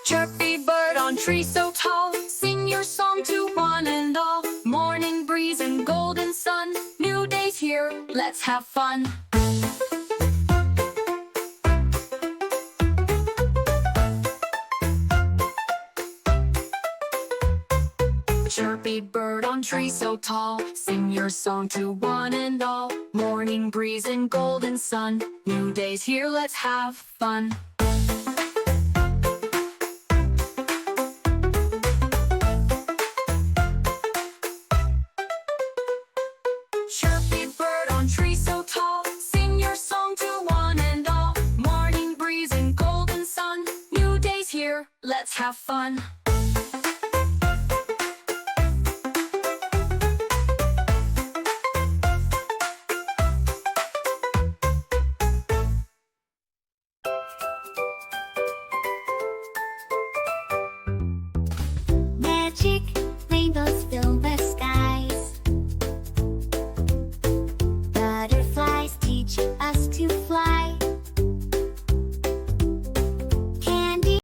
Chirpy bird on tree so tall, sing your song to one and all. Morning breeze and golden sun, new day's here, let's have fun. Chirpy bird on tree so tall, sing your song to one and all. Morning breeze and golden sun, new day's here, let's have fun. Chirpy bird on tree so tall, sing your song to one and all. Morning breeze and golden sun, new day's here, let's have fun.